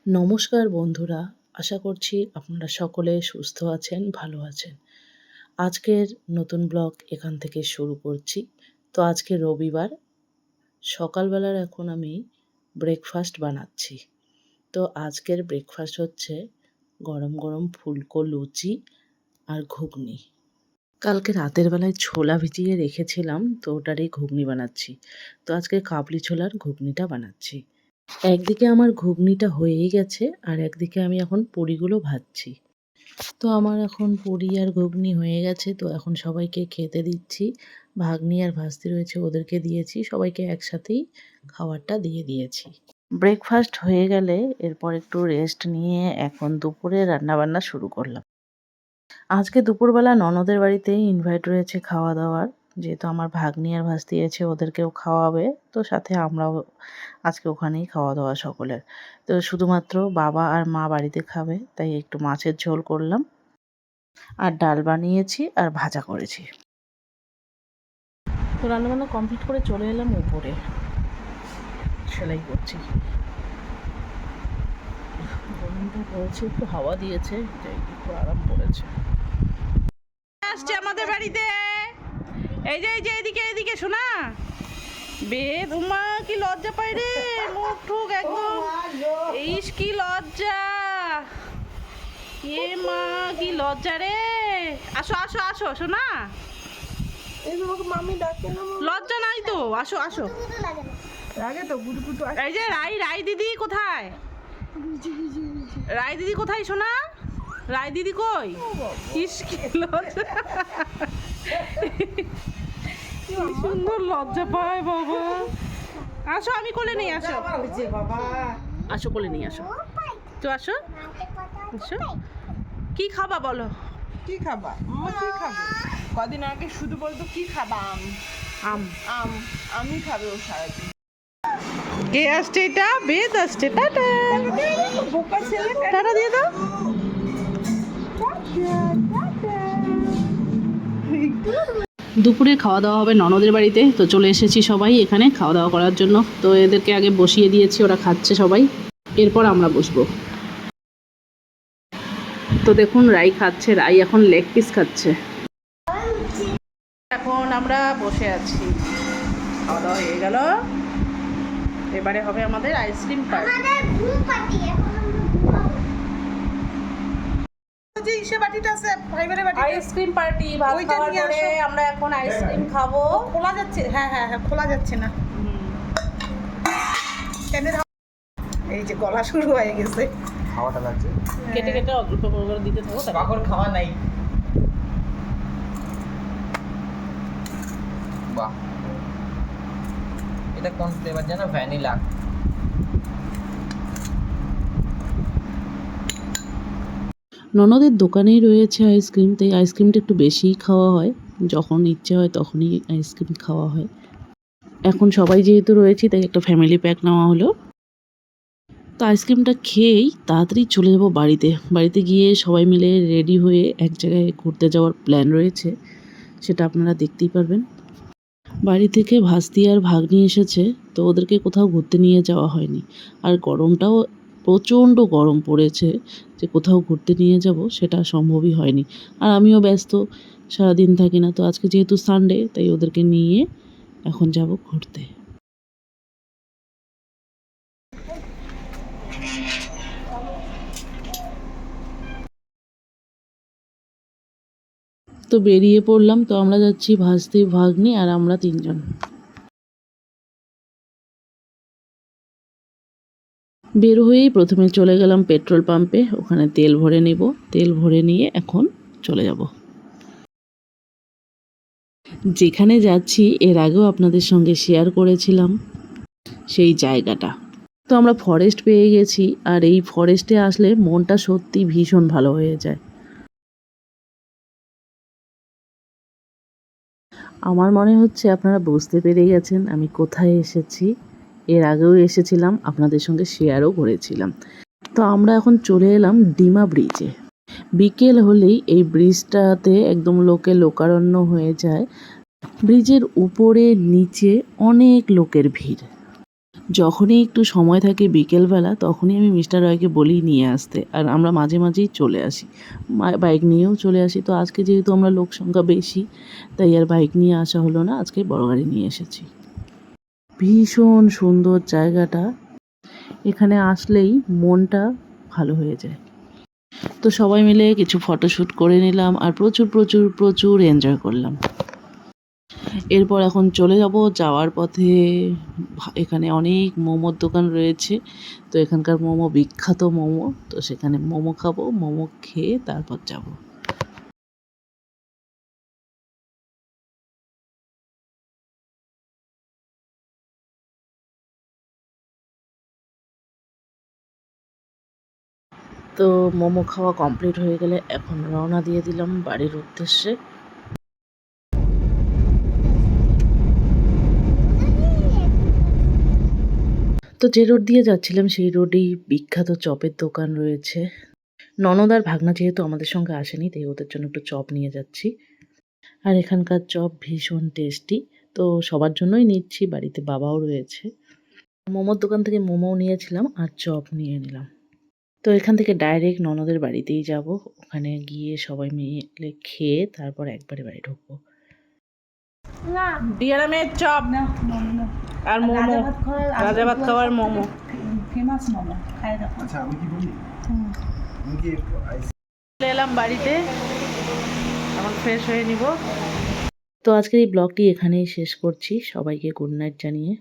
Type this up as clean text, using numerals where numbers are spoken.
নমস্কার বন্ধুরা, আশা করছি আপনারা সকলে সুস্থ আছেন, ভালো আছেন। আজকের নতুন ব্লগ এখান থেকে শুরু করছি। তো আজকে রবিবার, সকালবেলার এখন আমি ব্রেকফাস্ট বানাচ্ছি। তো আজকের ব্রেকফাস্ট হচ্ছে গরম গরম ফুলকো লুচি আর ঘুগনি। কালকে রাতের বেলায় ছোলা ভিজিয়ে রেখেছিলাম, তো ওটারই ঘুগনি বানাচ্ছি। তো আজকে কাবলি ছোলার ঘুগনিটা বানাচ্ছি। একদিকে আমার ঘুগনিটা হয়েই গেছে আর একদিকে আমি এখন পুরিগুলো ভাজছি। তো আমার এখন পুরি আর ঘুগনি হয়ে গেছে, তো এখন সবাইকে খেতে দিচ্ছি। ভাগ্নি আর ভাস্তি রয়েছে, ওদেরকে দিয়েছি, সবাইকে একসাথেই খাবারটা দিয়ে দিয়েছি। ব্রেকফাস্ট হয়ে গেলে এরপর একটু রেস্ট নিয়ে এখন দুপুরে রান্নাবান্না শুরু করলাম। আজকে দুপুরবেলা ননদের বাড়িতে ইনভাইট রয়েছে খাওয়া দাওয়ার, যেহেতু আমার ভাগ্নি আর ভাস্তি আছে ওদেরকেও খাওয়াবে, তো সাথে আমরাও আজকে ওখানেই খাওয়া দাওয়া সকলের। তো শুধুমাত্র বাবা আর মা বাড়িতে খাবে, তাই একটু মাছের ঝোল করলাম আর ডাল বানিয়েছি আর ভাজা করেছি। তো রান্নাবান্না কমপ্লিট করে চলে এলাম উপরে, সেলাই করছি। গরমটা পড়েছে, একটু হাওয়া দিয়েছে, তাই একটু আরাম পড়েছে। আসছে আমাদের বাড়িতে, এই যে এদিকে এদিকে শোনা বেদ, উমা কি লজ্জা পাই রে, মুখ ঠুক একদম, ইস কি লজ্জা, এ মা কি লজ্জা রে। আসো আসো আসো শোনা, লজ্জা নাই তো, আসো আসো। এই যে রাই দিদি কোথায়, রাই দিদি কোথায় শোনা, রাই দিদি কই, ইস কি লজ্জা, কি সুন্দর লজ্জা পায় বাবা। আসো আমি কোলে নেই, আসো আসো কোলে নিয়ে আসো, তো আসো আসো। কি খাবা বলো, কি খাবা মাম্মা, কি খাবে? কদিন আগে শুধু বলতো কি খাবা, আম আম আম আমি খাবে ও সারাদিন। কে আসছে, এটা বেদ আসছে, টাটা বোকা ছেলে, টাটা দিয়ে দাও। দুপুরে খাওয়া দাওয়া হবে ননদের বাড়িতে, তো চলে এসেছি সবাই এখানে খাওয়া দাওয়া করার জন্য। তো এদেরকে আগে বসিয়ে দিয়েছি, ওরা খাচ্ছে সবাই, এরপর আমরা বসবো। তো দেখুন রাই খাচ্ছে, রাই এখন লেগ পিস খাচ্ছে। এখন আমরা বসে আছি, খাওয়া দাওয়া হয়ে গেল, এবারে হবে আমাদের আইসক্রিম পার্টি। যে ইসে বাটিটা আছে ফাইবারের বাটি, আইসক্রিম পার্টি, ভাত ওইটা খাওয়ার নিয়ে পরে আসো। আমরা এখন আইসক্রিম খাবো। খোলা যাচ্ছে, হ্যাঁ হ্যাঁ হ্যাঁ খোলা যাচ্ছে না। এই যে গলা শুরু হয়ে গেছে, খাওয়াটা লাগছে, কেটে কেটে অল্প করে দিতে থাকো। পাকড় খাওয়া নাই। বাহ, এটা কোন ফ্লেভার জানো? ভ্যানিলা। ননদের দোকানেই রয়েছে আইসক্রিম, তাই আইসক্রিমটা একটু বেশিই খাওয়া হয়, যখন ইচ্ছে হয় তখনই আইসক্রিম খাওয়া হয়। এখন সবাই যেহেতু রয়েছি তাই একটা ফ্যামিলি প্যাক নেওয়া হলো। তো আইসক্রিমটা খেয়েই তাড়াতাড়ি চলে যাব বাড়িতে। বাড়িতে গিয়ে সবাই মিলে রেডি হয়ে এক জায়গায় ঘুরতে যাওয়ার প্ল্যান রয়েছে, সেটা আপনারা দেখতেই পারবেন। বাড়ি থেকে ভাস্তি আর ভাগ্নি এসেছে, তো ওদেরকে কোথাও ঘুরতে নিয়ে যাওয়া হয়নি। আর গরমটাও প্রচণ্ড গরম পড়েছে, যে কোথাও ঘুরতে নিয়ে যাব সেটা সম্ভবই হয়নি। আর আমিও ব্যস্ত, সারাদিন থাকি না, তো আজকে যেহেতু সানডে তাই ওদেরকে নিয়ে এখন যাব ঘুরতে। তো বেরিয়ে পড়লাম, তো আমরা যাচ্ছি ভাস্তি, ভাগ্নি আর আমরা তিনজন। বের হয়েই প্রথমে চলে গেলাম পেট্রোল পাম্পে, ওখানে তেল ভরে নেব। তেল ভরে নিয়ে এখন চলে যাব যেখানে যাচ্ছি। এর আগেও আপনাদের সঙ্গে শেয়ার করেছিলাম সেই জায়গাটা। তো আমরা ফরেস্ট পেয়ে গেছি, আর এই ফরেস্টে আসলে মনটা সত্যি ভীষণ ভালো হয়ে যায়। আমার মনে হচ্ছে আপনারা বুঝতে পেরে গেছেন আমি কোথায় এসেছি। এর আগেও এসেছিলাম, আপনাদের সঙ্গে শেয়ারও করেছিলাম। তো আমরা এখন চলে এলাম ডিমা ব্রিজে। বিকেল হলেই এই ব্রিজটাতে একদম লোকারণ্য হয়ে যায়। ব্রিজের উপরে নিচে অনেক লোকের ভিড়। যখনই একটু সময় থাকে বিকেলবেলা তখনই আমি মিস্টার রয়কে বলি নিয়ে আসতে, আর আমরা মাঝে মাঝেই চলে আসি, বাইক নিয়েও চলে আসি। তো আজকে যেহেতু আমরা লোক সংখ্যা বেশি, তাই আর বাইক নিয়ে আসা হলো না, আজকে বড় গাড়ি নিয়ে এসেছি। ভীষণ সুন্দর জায়গাটা, এখানে আসলেই মনটা ভালো হয়ে যায়। তো সবাই মিলে কিছু ফটোশ্যুট করে নিলাম আর প্রচুর প্রচুর প্রচুর এনজয় করলাম। এরপর এখন চলে যাব, যাওয়ার পথে এখানে অনেক মোমোর দোকান রয়েছে, তো এখানকার মোমো বিখ্যাত মোমো, তো সেখানে মোমো খাবো, মোমো খেয়ে তারপর যাব। তো মোমো খাওয়া কমপ্লিট হয়ে গেলে এখন রওনা দিয়ে দিলাম বাড়ির উদ্দেশ্যে। তো যে রোড দিয়ে যাচ্ছিলাম সেই রোডেই বিখ্যাত চপের দোকান রয়েছে। ননদ আর ভাগনা যেহেতু আমাদের সঙ্গে আসেনি, তাই ওদের জন্য একটু চপ নিয়ে যাচ্ছি। আর এখানকার চপ ভীষণ টেস্টি, তো সবার জন্যই নিচ্ছি, বাড়িতে বাবাও রয়েছে। মোমোর দোকান থেকে মোমোও নিয়েছিলাম আর চপ নিয়ে নিলাম। তো এখান থেকে ডাইরেক্ট ননদের বাড়িতেই যাব, ওখানে গিয়ে সবাই মিলে খেয়ে তারপর একবারে বাড়ি ঢুকবো। ডিয়ারামের চপ আর মোমো, রাজা ভাত খাওয়ার মোমো। ফেমাস মোমো খাই দেখো। আচ্ছা আমি কি বলি আমি কি চলে এলাম বাড়িতে, এখন ফ্রেশ হয়ে নিব। তো আজকের এই ব্লগটি এখানেই শেষ করছি, সবাইকে গুড নাইট জানিয়ে।